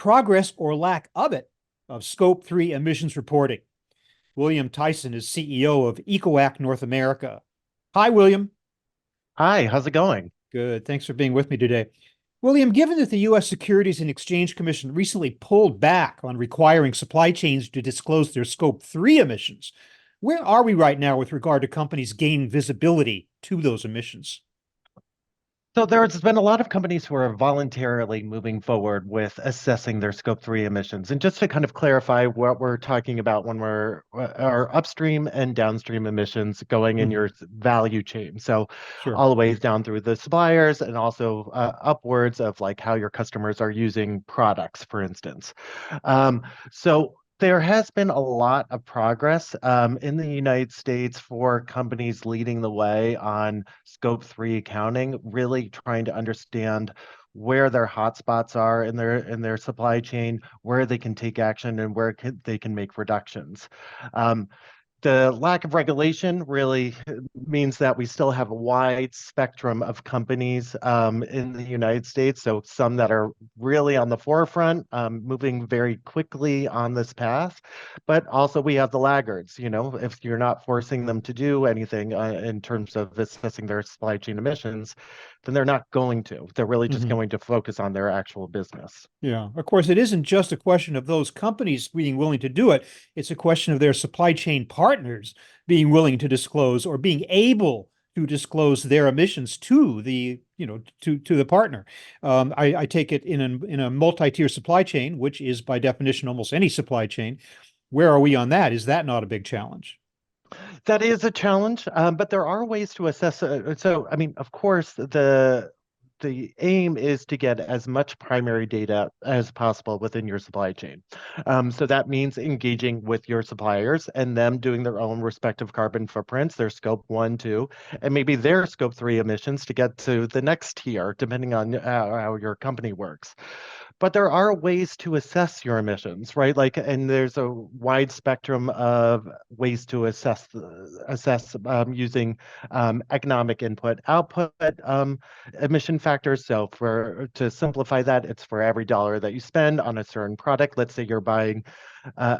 progress or lack of it of Scope 3 emissions reporting. William Tyson is CEO of ecoa North America. Hi, William. Hi, how's it going? Good. Thanks for being with me today. William, given that the U.S. Securities and Exchange Commission recently pulled back on requiring supply chains to disclose their Scope 3 emissions, where are we right now with regard to companies gaining visibility to those emissions? So there's been a lot of companies who are voluntarily moving forward with assessing their Scope 3 emissions. And just to kind of clarify what we're talking about when we're our upstream and downstream emissions going in your value chain. So Sure. all the way down through the suppliers and also upwards of like how your customers are using products, for instance. Um, so there has been a lot of progress in the United States for companies leading the way on Scope 3 accounting, really trying to understand where their hotspots are in their supply chain, where they can take action, and where they can make reductions. Um, the lack of regulation really means that we still have a wide spectrum of companies in the United States. So some that are really on the forefront, moving very quickly on this path, but also we have the laggards. You know, if you're not forcing them to do anything in terms of assessing their supply chain emissions, then they're not going to. They're really just Mhm. going to focus on their actual business. Yeah, of course, it isn't just a question of those companies being willing to do it. It's a question of their supply chain partners being willing to disclose or being able to disclose their emissions to to the partner. I take it in a multi-tier supply chain, which is by definition almost any supply chain. Where are we on that? Is that not a big challenge? That is a challenge, but there are ways to assess. So, I mean, of course, the aim is to get as much primary data as possible within your supply chain. So that means engaging with your suppliers and them doing their own respective carbon footprints, their scope 1, 2, and maybe their scope 3 emissions to get to the next tier, depending on how your company works. But there are ways to assess your emissions, right? Like, and there's a wide spectrum of ways to assess using economic input output emission factors. So for to simplify that, it's for every dollar that you spend on a certain product. Let's say you're buying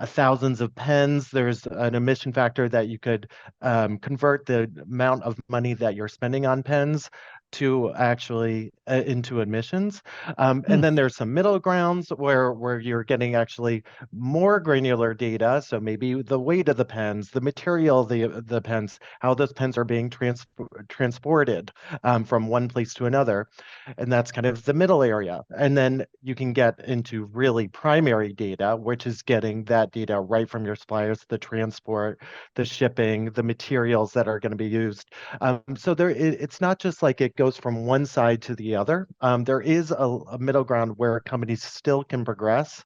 thousands of pens. There's an emission factor that you could convert the amount of money that you're spending on pens to actually into emissions. And then there's some middle grounds where you're getting actually more granular data. So maybe the weight of the pens, the material of the pens, how those pens are being transported from one place to another. And that's kind of the middle area. And then you can get into really primary data, which is getting that data right from your suppliers, the transport, the shipping, the materials that are going to be used. So it's not just like it goes from one side to the other. There is a middle ground where companies still can progress,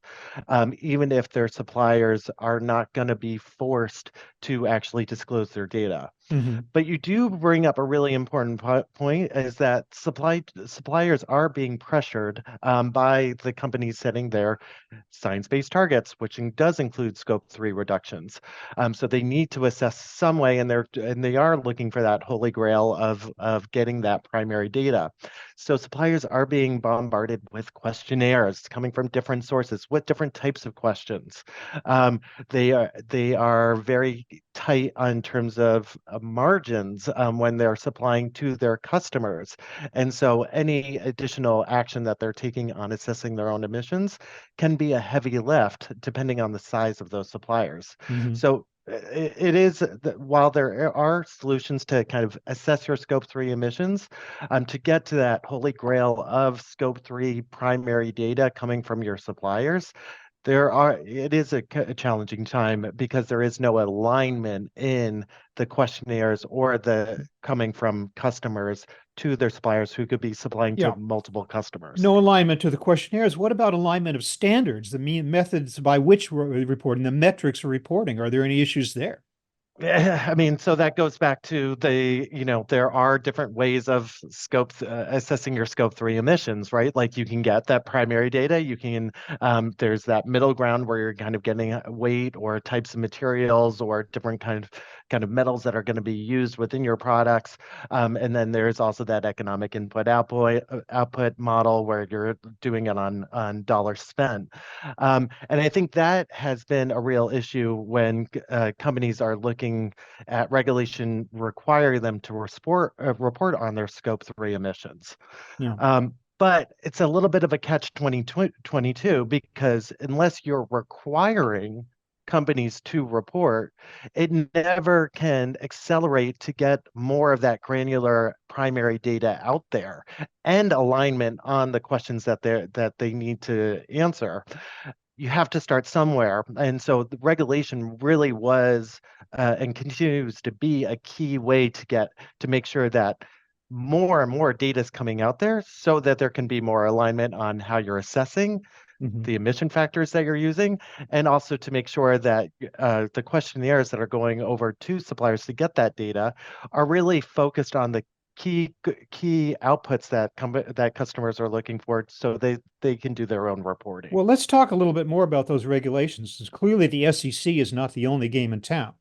even if their suppliers are not going to be forced to actually disclose their data. Mhm. But you do bring up a really important point is that suppliers are being pressured by the companies setting their science-based targets, which does include scope 3 reductions. So they need to assess some way, and they are looking for that holy grail of getting that primary data. So suppliers are being bombarded with questionnaires coming from different sources with different types of questions. Um, they are very tight on terms of margins when they're supplying to their customers. And so any additional action that they're taking on assessing their own emissions can be a heavy lift depending on the size of those suppliers. Mhm. So it is while there are solutions to kind of assess your scope 3 emissions, to get to that holy grail of scope 3 primary data coming from your suppliers, it is a challenging time because there is no alignment in the questionnaires or the coming from customers to their suppliers who could be supplying to Yeah. multiple customers. No alignment to the questionnaires. What about alignment of standards, the methods by which we're reporting, the metrics for reporting? Are there any issues there? I mean, so that goes back to there are different ways of assessing your scope 3 emissions, right? Like you can get that primary data, there's that middle ground where you're kind of getting weight or types of materials or different kind of kind of metals that are going to be used within your products. And then there's also that economic output model where you're doing it on dollars spent. And I think that has been a real issue when companies are looking at regulation requiring them to report on their scope 3 emissions. Yeah. But it's a little bit of a catch 22 because unless you're requiring companies to report, it never can accelerate to get more of that granular primary data out there and alignment on the questions that they need to answer. You have to start somewhere. And so the regulation really was and continues to be a key way to make sure that more and more data is coming out there so that there can be more alignment on how you're assessing Mhm. the emission factors that you're using, and also to make sure that the questionnaires that are going over to suppliers to get that data are really focused on the key outputs that customers are looking for so they can do their own reporting. Well, let's talk a little bit more about those regulations. 'Cause clearly, the SEC is not the only game in town.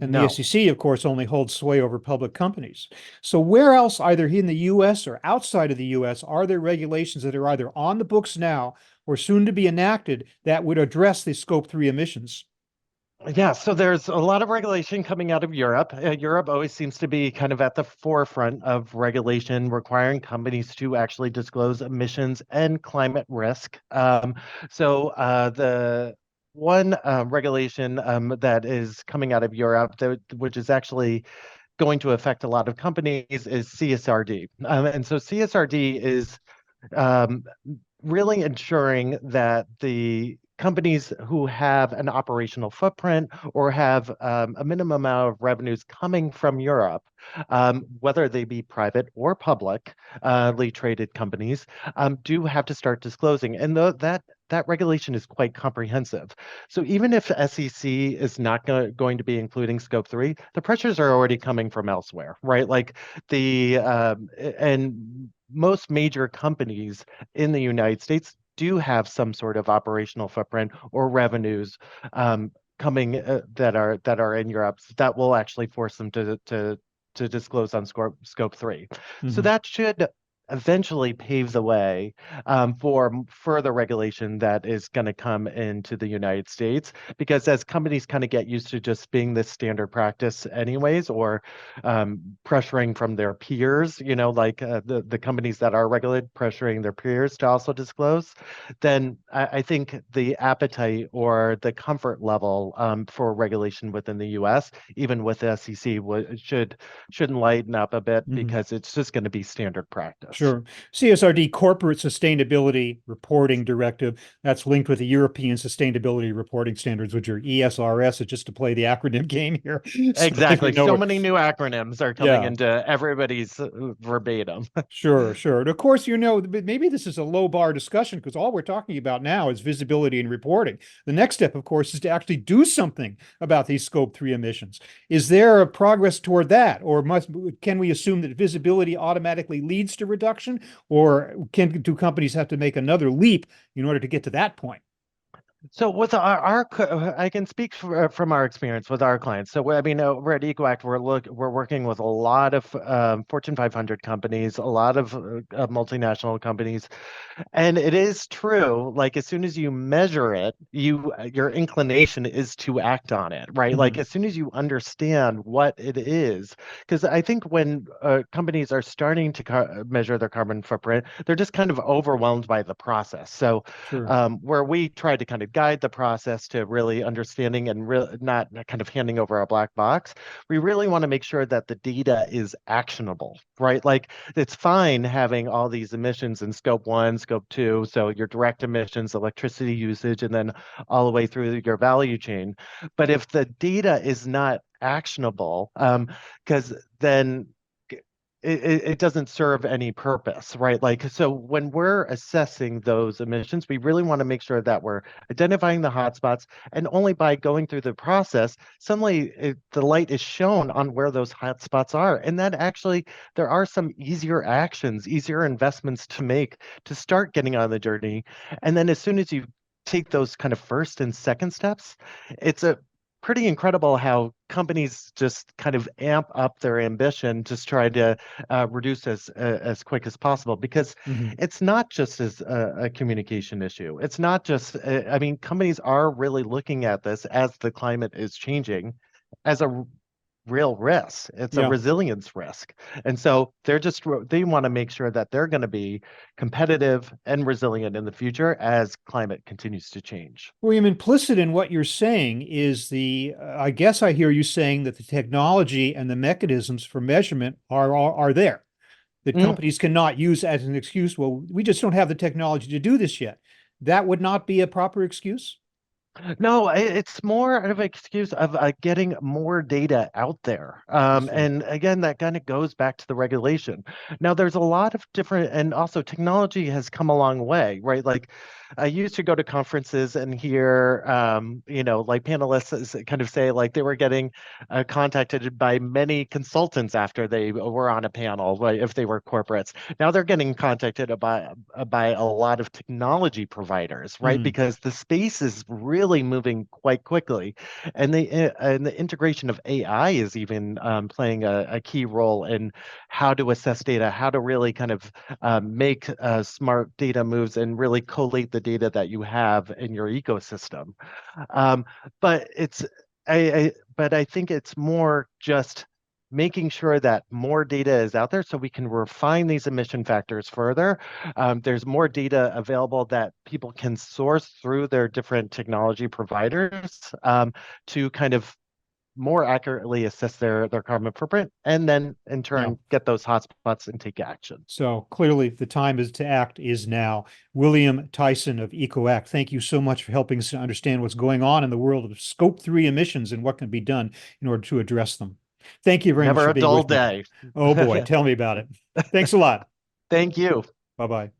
And the No. SEC, of course, only holds sway over public companies. So, where else, either in the US or outside of the US, are there regulations that are either on the books now or soon to be enacted that would address the Scope 3 emissions? Yeah, so there's a lot of regulation coming out of Europe. Europe always seems to be kind of at the forefront of regulation requiring companies to actually disclose emissions and climate risk. The one regulation that is coming out of Europe, which is actually going to affect a lot of companies, is CSRD. And so CSRD is um, really ensuring that the companies who have an operational footprint or have a minimum amount of revenues coming from Europe, whether they be private or publicly traded companies, do have to start disclosing. And that regulation is quite comprehensive. So even if SEC is not going to be including Scope 3, the pressures are already coming from elsewhere, right? Like and most major companies in the United States do have some sort of operational footprint or revenues coming that are in Europe that will actually force them to disclose on scope 3. So Mhm. that should eventually pave the way for further regulation that is going to come into the United States, because as companies kind of get used to just being this standard practice anyways, or pressuring from their peers, like the companies that are regulated pressuring their peers to also disclose, then I think the appetite or the comfort level for regulation within the US, even with the SEC, should lighten up a bit Mhm. because it's just going to be standard practice. Sure. CSRD, Corporate Sustainability Reporting Directive, that's linked with the European Sustainability Reporting Standards, which are ESRS, just to play the acronym game here. So I think we Exactly. know So it. many new acronyms are coming Yeah. into everybody's verbatim. Sure, sure. And of course, but maybe this is a low bar discussion because all we're talking about now is visibility and reporting. The next step, of course, is to actually do something about these scope 3 emissions. Is there a progress toward that? Or can we assume that visibility automatically leads to reduction? Or do companies have to make another leap in order to get to that point? So with I can speak from our experience with our clients. So I mean, we're at EcoAct. We're working with a lot of Fortune 500 companies, a lot of multinational companies. And it is true, like as soon as you measure it, your inclination is to act on it, right? Like Mhm. as soon as you understand what it is, because I think when companies are starting to measure their carbon footprint, they're just kind of overwhelmed by the process. So Sure. where we try to kind of guide the process to really understanding and not kind of handing over a black box, we really want to make sure that the data is actionable, right? Like it's fine having all these emissions in scope 1, scope 2, so your direct emissions, electricity usage, and then all the way through your value chain. But if the data is not actionable, because then it doesn't serve any purpose, right? Like, so when we're assessing those emissions, we really want to make sure that we're identifying the hotspots, and only by going through the process, suddenly the light is shown on where those hotspots are. And that actually, there are some easier actions, easier investments to make to start getting on the journey. And then as soon as you take those kind of first and second steps, it's a pretty incredible how companies just kind of amp up their ambition to try to reduce as quick as possible because Mhm. it's not just as a communication issue. It's not just, I mean, companies are really looking at this as the climate is changing as a real risk. It's a Yeah. resilience risk. And so they want to make sure that they're going to be competitive and resilient in the future as climate continues to change. William, implicit in what you're saying is I guess I hear you saying that the technology and the mechanisms for measurement are there, that Mm. companies cannot use as an excuse, well, we just don't have the technology to do this yet. That would not be a proper excuse? No, it's more of an excuse of getting more data out there. I see. And again, that kind of goes back to the regulation. Now, there's a lot of different, and also technology has come a long way, right? Like I used to go to conferences and hear, like panelists kind of say like they were getting contacted by many consultants after they were on a panel, right? If they were corporates. Now they're getting contacted by a lot of technology providers, right? Mhm. Because the space is really moving quite quickly, and the integration of AI is even playing a key role in how to assess data, how to really kind of make smart data moves, and really collate the data that you have in your ecosystem. Um, but it's but I think it's more just making sure that more data is out there so we can refine these emission factors further. There's more data available that people can source through their different technology providers to kind of more accurately assess their carbon footprint, and then in Yeah. turn get those hotspots and take action. So clearly the time is to act is now. William Tyson of EcoAct, thank you so much for helping us to understand what's going on in the world of Scope 3 emissions and what can be done in order to address them. Thank you very much Never for a being dull with me. day. Oh boy, tell me about it. Thanks a lot. Thank you. Bye-bye.